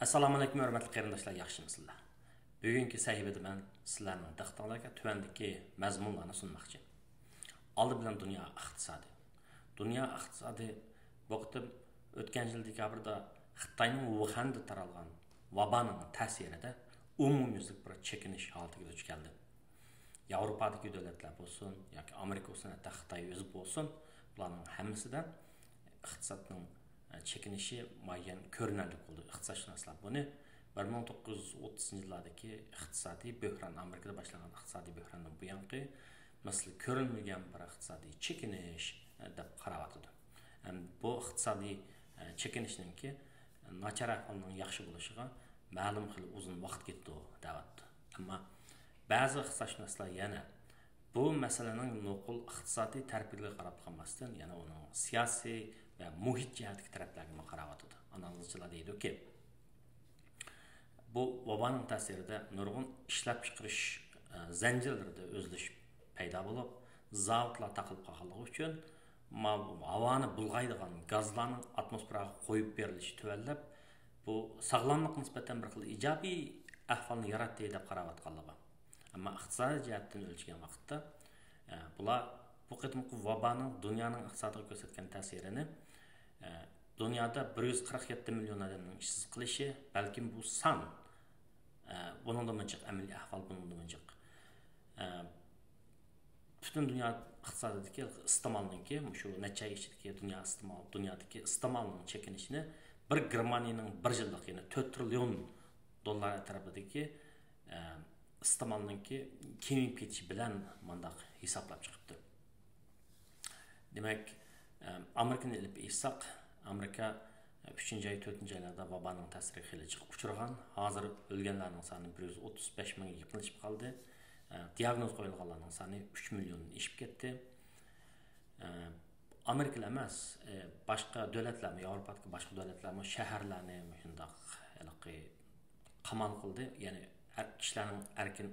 Assalomu alaykum hurmatli qarindoshlar, yaxshimisizlar? Bugungi sahifada men sizlarning diqqatingizga tuvandagi mazmunlarni sunmoqchi. Oldi bilan dunyo iqtisodi. Dunyo iqtisodi vaqtda o'tgan yil dekabrda Xitoyning Wuhanda taralgan vaboning ta'sirida umumyuzlik bir chekinish holatiga duch keldi. Yevropadagi davlatlar bo'lsin yoki Amerika bo'lsin, hatto Xitoy o'zi bo'lsin, bularning hammasida iqtisodning çekinishi muayyan ko'rinarli bo'ldi. Iqtisodshunoslar buni 1930-yillardagi iqtisodiy bo'hron, Amerikada boshlangan iqtisodiy bo'hrondan buyongi misli ko'rilmagan bir iqtisodiy chekinish deb qarayotdi. Bu iqtisodiy chekinishninki nachar ahvolning yaxshi bo'lishiga ma'lum qilib uzun vaqt ketdi deyapti. Ammo ba'zi iqtisodshunoslar yana bu masalaning nuqul iqtisodiy tarafiga qarab qolmasdan, yana uning siyosiy ve muhit cihatdagi taraflarga qarayotdi. Analizchilar deydi-ki, bu vaboning ta'sirida nurg'un ishlab chiqarish zanjirlarida o'zlish paydo bo'lib, zavodlar taqilib qolganligi uchun havoni bulg'aydigan gazlarning atmosferaga qo'yib berilishi tuvallab, bu sog'lomlikka nisbatan bir xil ijobiy ahvolni yaratdi deb qarayotganlar. Ammo iqtisodiy jihatdan o'lchagan vaqtda bular bu qatımki vaboning dunyoning iqtisodiga ko'rsatgan ta'sirini dunyoda 147 milyon odamning ishsiz qilishi, balkim bu son bundan mıcık amaliy ahvol bundan mıcık butun dunyo iqtisodidagi iste'molninki shu necha yilki dunyodagi iste'molning chekinishini bir Germaniyaning bir yillik yana 4 trillion dollar atrofidagi iste'molninki kemib ketishi bilan mundaq hisoblab chiqibdi. Demek Amerika'nı ilip İsaq, Amerika 3. ay 4. aylarda vabanın ta'siri xeyli chiqib uchragan. Hozir o'lganlarning soni 135 mingga yaqinlashib qoldi. Diagnoz qo'yilganlarning soni 3 millionni ishib ketdi. Amerika emas, boshqa davlatlar, Yevropadagi boshqa davlatlar shaharlarni shundoq qamal qildi. Ya'ni kishilarning erkin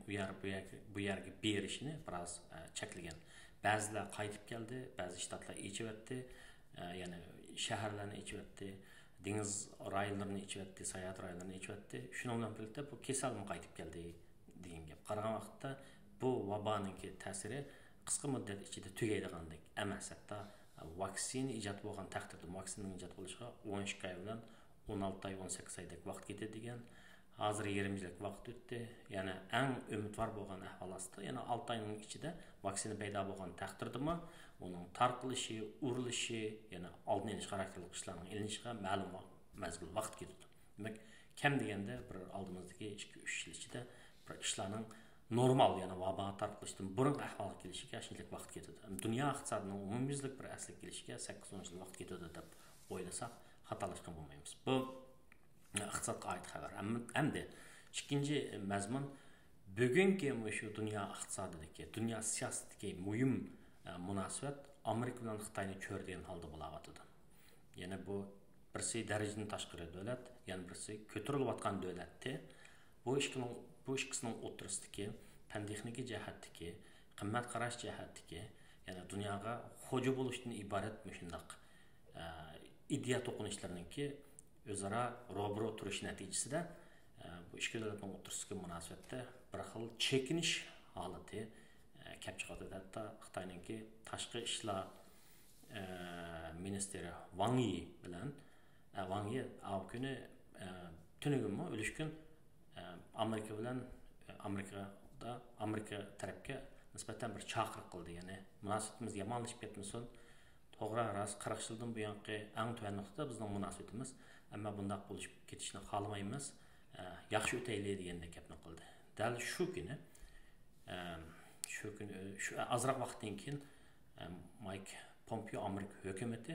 bu yerga berishini biroz cheklagan. Bazılar qaytib keldi, bazı shtatlar ichib o'tdi, ya'ni shaharlarni ichib o'tdi, dengiz rayonlarini ichib o'tdi, sayohat rayonlarini ichib o'tdi. Shuning bilan birlikda bu kasallik qaytib keldi degan gap. Qaragan vaqtda bu vaboning ta'siri qisqa muddat ichida tugaydigandek emas. Hatto vaksina ijod bo'lgan taqdirda vaksinaning ijod bo'lishiga 12 oy bilan 16 oy, 18 oydek vaqt ketadi degan. Hozir 20 yillik vaqt o'tdi. Yana eng umidvor bo'lgan ahvol ostida, yana 6 oyning ichida vaksina paydo bo'lgan taqdirdami, uning tarqalishi, urilishi, yana oldin olish xarakterli ishlarning ilinishiga ma'lum mazgil vaqt ketdi. Demak, kam deganda bir oldimizdagi 2-3 yil ichida bir ishlarning normal, yana vabo tarqalishdan burun ahvolga kelishiga shunchalik vaqt ketdi. Dunyo iqtisodining umumyuzlik bir asliga kelishiga 8-10 yil vaqt ketdi deb o'ylasak, xatolashgan bo'lmaymiz. Bu iqtisodga oid xabar. Hamda ikkinchi mazmun bugungi shu dunyo iqtisodidagi, dunyo siyosatidagi muhim munosabat Amerika bilan Xitoyni ko'rdigan holda bo'layotdi. Yana bu birisi darajadan tashqari davlat, yana birisi ko'tarilayotgan davlatda bu ikkisining o'rtasidagi fan texnika jihatdagi, qimmat qarash jihatdagi, yana dunyoga xo'ja bo'lishdan iborat shundoq ideya to'qinishlarininki o'zaro ro'baro turish natijasida bu ikki davlatning o'rtasidagi munosabatda bir xil chekinish holati kelib chiqadi. Hatto Xitoyninki tashqi ishlar ministri Wang Yi bilan Wang Yi kuni tunugimi o'lish kun Amerika bilan Amerika tarafga nisbatan bir chaqiriq qildi. Ya'ni munosabatimiz yomonlashib ketmasin. To'g'ri, rost 40 yildan buyongi eng tuvan nuqta bizning munosabatimiz, ammo bunday bo'lib ketishni xohlamaymiz. Yaxshi o'taylik degandek gapni qildi. Dal shu kuni ozroq vaqtdan keyin Mike Pompeo Amerika hukumati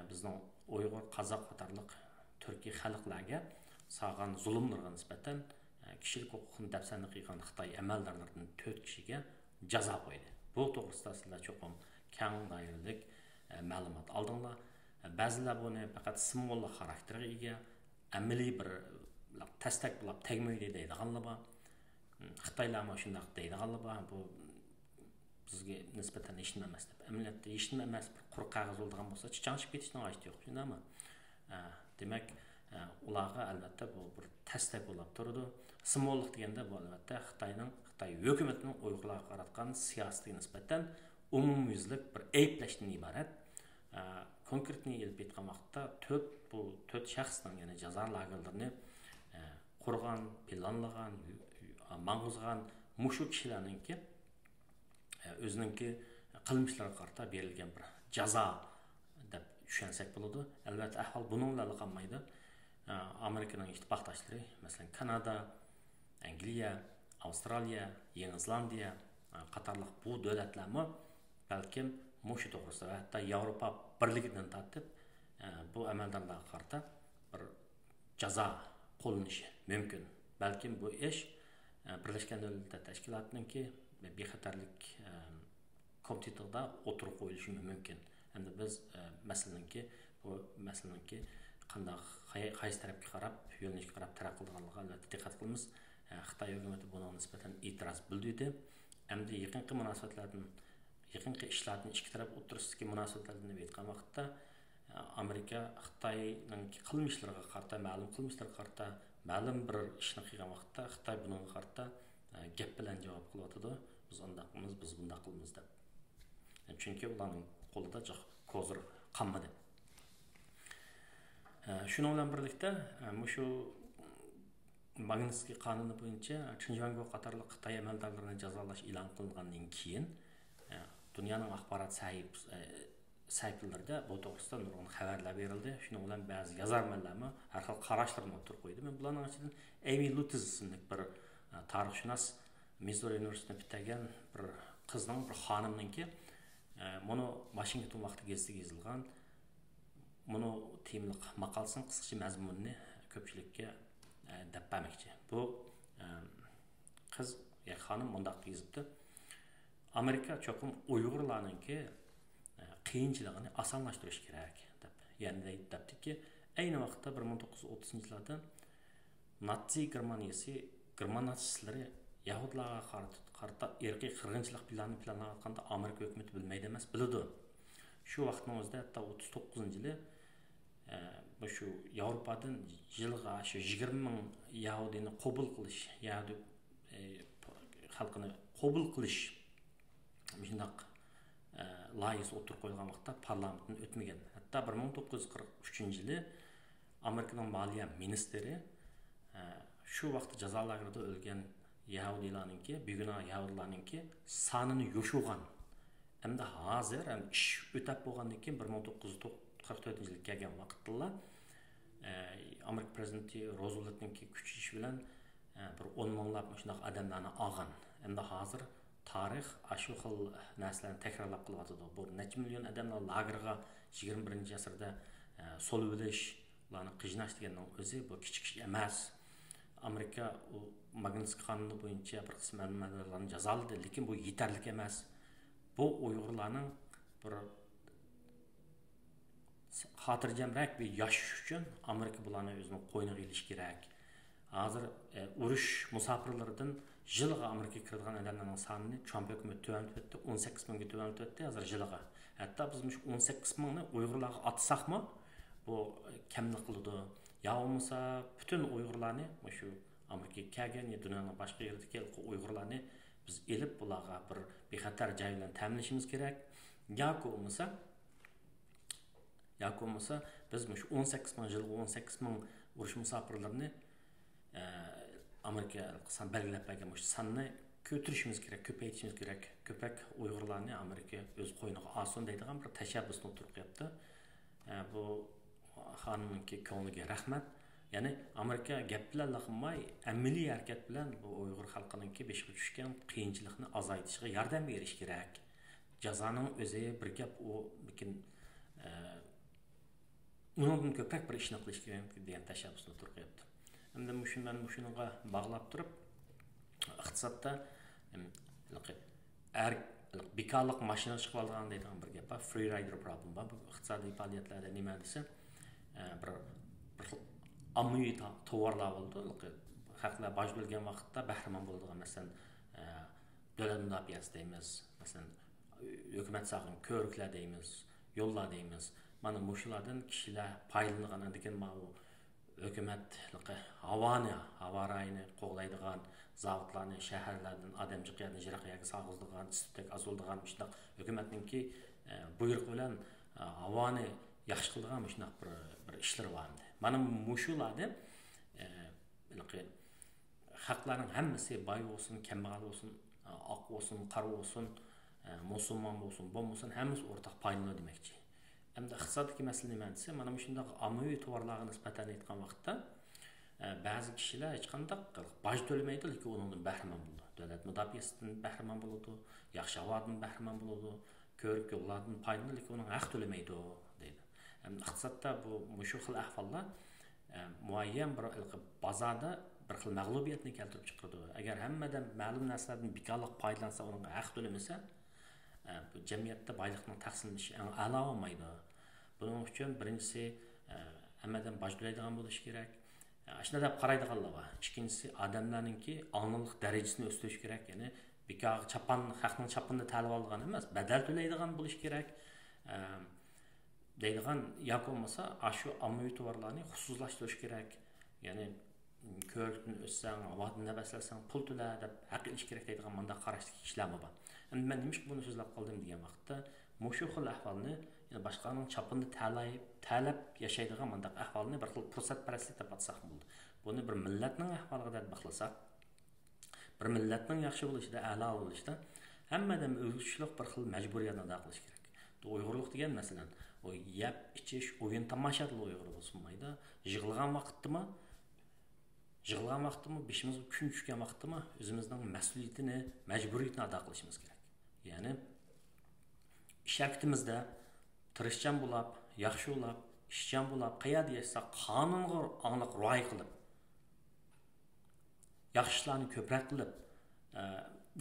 bizning Uyg'ur, Qozoq qatorliq Turkiy xalqlarga sog'an zulmlarga nisbatan kishilik huquqini dafsanni qilgan Xitoy amaldorlaridan 4 kishiga jazo qo'ydi. Bu to'g'risida sizlar cho'qim keng doiralik ma'lumot oldinglar. Ba'zilar buni faqat simvollik xarakteriga ega, amaliy bir tasdak bo'lib tegmaydi deydiganlar bor. Xitoylar mana shunday deydiganlar bor. Bu bizga nisbatan ishni emas deb. Amaliyotda ishni emas, bir quruq qog'oz bo'lgan bo'lsa, chiqanchib ketishning hojati yo'q, shundaymi? Demak, ularga albatta bu bir tasdik bo'lib turdi. Simvollik deganda bu albatta Xitoy hukumatining Uyg'urlarga qaratgan siyosatiga nisbatan umumyuzlik bir ayblashdan iborat. Konkretni elib aytgan vaqtda to'rt shaxsning, ya'ni jazo lagerlarini qurgan, planlagan, mang'uzgan mushu kishilarningki o'zininki qilmishlariga qarata berilgan bir jazo deb tushunsak bo'ladi. Albatta ahvol buning bilan qolmaydi. Amerikaning ittifoqdoshlari, masalan Kanada, Angliya, Avstraliya, Yangi Zelandiya qatorliq bu davlatlarmi balkim mushu to'g'risida va hatto Yevropa birligidan tortib bu amaldorlarga qarata bir jazo qo'llanishi mumkin. Balkim bu ish Birlashgan Davlatlar Tashkilotininki bexatarlik komitetida o'tirib qo'yilishi mumkin. Endi biz masalanki qanday qaysi tarafga qarab, yo'nalishga qarab taraqqi qilganligiga albatta diqqat qilamiz. Xitoy hukumati buna nisbatan e'tiroz bildirdi. Endi yaqinqi ishlarni ikki taraf o'rtasidagi munosabatlarni aytgan vaqtda Amerika Xitoyning qilmishlariga qarata, ma'lum bir ishni qilgan vaqtda Xitoy bunga qarata gap bilan javob qilyotdi. Biz undaqmiz, biz bundaq qilamiz deb. Chunki ularning qo'lida kozir qolmadi. Shuning bilan birlikda shu Magnitsky qonuni bo'yicha Xinjiangga qatorliq Xitoy amaldorlarini jazolash e'lon qilingandan keyin dunyoning axborot saytlarida bu to'g'risida nurg'un xabarlar berildi. Shuning bilan ba'zi yozarmanlarni har xil qarashlarni o'tirib qo'ydi. Men bularning ichidan Amy Lutz ismli bir tarixshunos Missouri universitetida bitirgan bir qizning, bir xonimninki buni Washington vaqti gazetiga yozilgan buni tiyimliq maqolasining qisqacha mazmunini ko'pchilikka deb bermoqchi. Bu qiz xonim bunday yozibdi. Amerika cho'qim Uyg'urlarninki qiyinchiligini osonlashtirish kerak deb. Ya'ni deyaptiki, ayni vaqtda 1930-yillarda Nazi German natsistlari Yahudlarga qarata irqiy qirg'inchilik planini planlayotganda Amerika hukumati bilmaydi emas, biladi. Shu vaqtning o'zida hatto 39-yili shu Yevropadan yilga 20 ming Yahudini qabul qilish, Yahudi xalqini qabul qilish shundaq loyihasi o'tirib qo'yilgan vaqtda parlamentdan o'tmagan. Hatto 1943-yili Amerikaning moliya ministri shu vaqt jazo lagerida o'lgan Yahudilarninki, begunoh Yahudilarninki sonini yo'shug'an. Endi hozir ish o'tab bo'lgandan keyin 1944-yilga kelgan vaqtda Amerika prezidenti Rooseveltninki kuchish bilan bir 10 minglab shunday odamlarni olgan. Endi hozir tarix shu xil narsalarni takrorlab qilyapti. Bu necha million odamlar lagerga 21-asrda solib bilish, ularni qijnash deganning o'zi bu kichik ish emas. Amerika Magnitsky qonuni bo'yicha bir qism amaldorlarni jazoladi, lekin bu yetarli emas. Bu Uyg'urlarning bir xotirjamroq bir yashash uchun Amerika bularni o'zining qo'yniga ilish kerak. Hozir urush musofirlaridan yilga Amerikaga kiradigan odamlarning sonini Trump hukumati to'g'ritdi, 18 mingga to'g'ritdi hozir yilga. Hatto biz 18 mingni Uyg'urlarga atsaqmi, bu kamlik qiladi. Ya olmasa bütün Uyg'urlarni shu Amerikaga kelgan ya dunyoning boshqa yeridagi Uyg'urlarni biz elib bularga bir bexatar joy bilan ta'minlashimiz kerak. Yoki bo'lmasa biz shu 18 ming yilga 18 ming urush musofirlarini Amerika qisam belgilab bergan shu sonni ko'tarishimiz kerak, ko'paytirishimiz kerak. Ko'pak Uyg'urlarni Amerika o'z qo'yniga olsin deydigan bir tashabbusni o'tirib qo'yapti. Bu xonimning ko'ngliga rahmat. Ya'ni Amerika gap bilan qilmay, amaliy harakat bilan bu Uyg'ur xalqining beshiga tushgan qiyinchilikni azaytishiga yordam berish kerak. Jazoning o'zi bir gap, u lekin undan ko'proq bir ishni qilish kerak degan tashabbusni o'tirib qo'yapti. Endi shunga bog'lab turib, iqtisodda bekorlik mashina chiqib olgan deydigan bir gap bor, free rider problem bor. Bu iqtisodiy faoliyatlarda nima desa, bir ommaviy tovarlar bo'ldi. Xalqlar boj bo'lgan vaqtda bahramon bo'ladigan, masalan, davlat mudofaasi deymiz, masalan, hukumat sohaning ko'riklar deymiz, yo'llar deymiz. Mana shulardan kishilar foydalangan ekan, hökumət hava rayını qoğlaydigan zavodlarni shaharlardan odamchi qiyatni jiraqaga sag'izdigan isitdek azoldigan shundoq hukumatninki buyruq bilan havoni yaxshi qiladigan shundoq bir ishlar bor edi. Mana mushularda xalqlarning hammasi boy bo'lsin, kambag'al bo'lsin, oq bo'lsin, qora bo'lsin, musulmon bo'lsin, bo'lmasin, hammasi o'rtaq paylanadi demoqchi. Hamda iqtisodiy masala nima desa, mana shundoq ommaviy tovarlarga nisbatan aytgan vaqtda ba'zi kishilar hech qanday boj to'lamaydi, lekin undan bahramand bo'ladi. Davlat mudofaasidan bahramand bo'ladi, yaxshi havodan bahramand bo'ladi, ko'rik yo'llardan foydalanadi, lekin uning haq to'lamaydi deydi. Iqtisodda bu shu xil ahvollar muayyan bir bozorda bir xil mag'lubiyatni keltirib chiqaradi. Agar hammadan ma'lum narsalardan bekorlik foydalansa, uning haq to'lamasa, bu jamiyatda boylikning taqsimlanishi a'lo olmaydi. Buning uchun birinchisi hammadan boj to'laydigan bo'lish kerak. Shuna deb qaraydiganlar bor. Ikkinchisi odamlarningki onglik darajasini o'stirish kerak. Ya'ni bekor haqning chapini talab olgan emas, badal to'laydigan bo'lish kerak. Deydigan yo'q bo'lmasa, shu ommaviy tovarlarni xususlashtirish kerak. Ya'ni ko'rikdan o'ssang, havodan nafaslasang pul to'la deb haq ilish kerak deydigan manda qarashli kishilar bor. Endi men nima buni so'zlab qoldim degan vaqtda, shu xil ahvolni, ya'ni boshqaning chapini talab yashaydigan manda ahvolni bir xil fursatparastlik deb atsak bo'ldi. Buni bir millatning ahvoliga deb baxlasak, bir millatning yaxshi bo'lishida, a'lo bo'lishida hammadan o'zgarishlik bir xil majburiyatni ado qilish kerak. Uyg'urlik degan masalan, o yeb, ichish, o'yin tomoshalar Uyg'ur bo'lmaydi. Yig'ilgan vaqtimi, beshimizga kun tushgan vaqtimi o'zimizning mas'uliyatini, majburiyatini ado qilishimiz kerak. Ya'ni ish haqitimizda tirishchan bo'lib, yaxshi bo'lib, ishchan bo'lib, qayerda yashasa qonunga aniq rioya qilib, yaxshi ishlarni ko'proq qilib,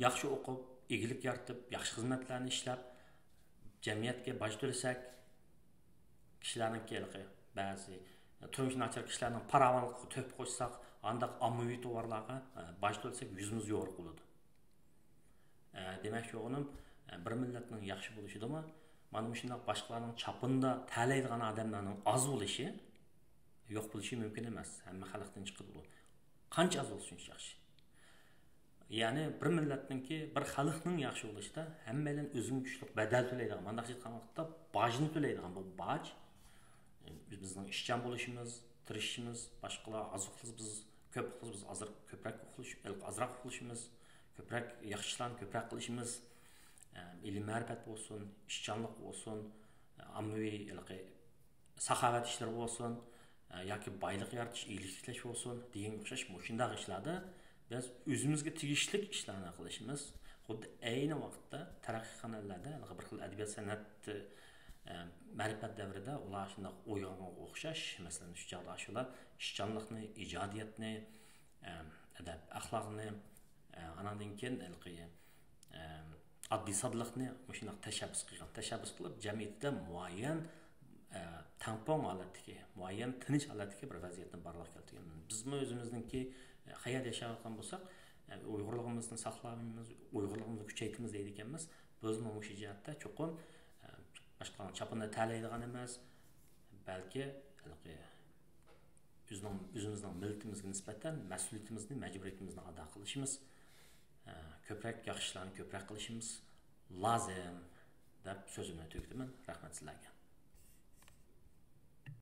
yaxshi o'qib, egilik yaratib, yaxshi xizmatlarni ishlab, jamiyatga boj to'lasak, kishilarning kelqi ba'zi turmush nachar kishilarning paravonligiga to'p qo'shsak, andaq ommaviy tovarlarga boj to'lasak, yuzimiz yo'q bo'ladi. Demak, o'g'lim bir millatning yaxshi bo'lishidami, mana shunday boshqalarning chapinda talaydigan odamlarning oz bo'lishi yo'q bo'lishi mumkin emas. Hamma xalqdan chiqadi bu. Qancha az bo'lsa shuncha yaxshi. Ya'ni bir millatningki, bir xalqning yaxshi bo'lishida hammadan o'zining kuchli badal to'laydigan, mana shu vaqtda bojni to'laydigan bu boj bizning ishchan bo'lishimiz, tirishimiz, boshqalar oziqliq biz ko'p qilib biz azroq qilishimiz, ko'proq yaxshi ishlarni ko'proq qilishimiz, ilm ma'rifat bo'lsin, ishchanlik bo'lsin, ommaviy saxovat ishlari bo'lsin, yoki boylik yaratish, iyilik tiklash bo'lsin degan o'xshash shunday ishlarda biz o'zimizga tegishli ishlarni qilishimiz, xuddi ayni vaqtda taraqqiyot kanallarda bir xil adabiyot san'at ma'rifat davrida ular shunday o'yg'onga o'xshash, masalan, shu chog'da shular ishchanlikni, ijodiyatni, adab, axloqni, anandan keyin oddiy sodliqni shunday tashabbus qilib, jamiyatda muayyan tampon holatdagi, muayyan tinch holatdagi bir vaziyatni barliq keltirgan. Bizmi o'zimizningki hayot yashayotgan bo'lsak, uyg'urligimizni saqlaymiz, uyg'urligimizni kuchaytiramiz deydi ekanmiz. Biz bu jihatda cho'qim boshqalarning chapini talaydigan emas, balki o'zimizning millatimizga nisbatan mas'uliyatimizni, majburiyatimizni ado qilishimiz, ko'proq yaxshi ishlarni ko'proq qilishimiz lozim deb so'zimni tugatdim. Rahmat sizlarga.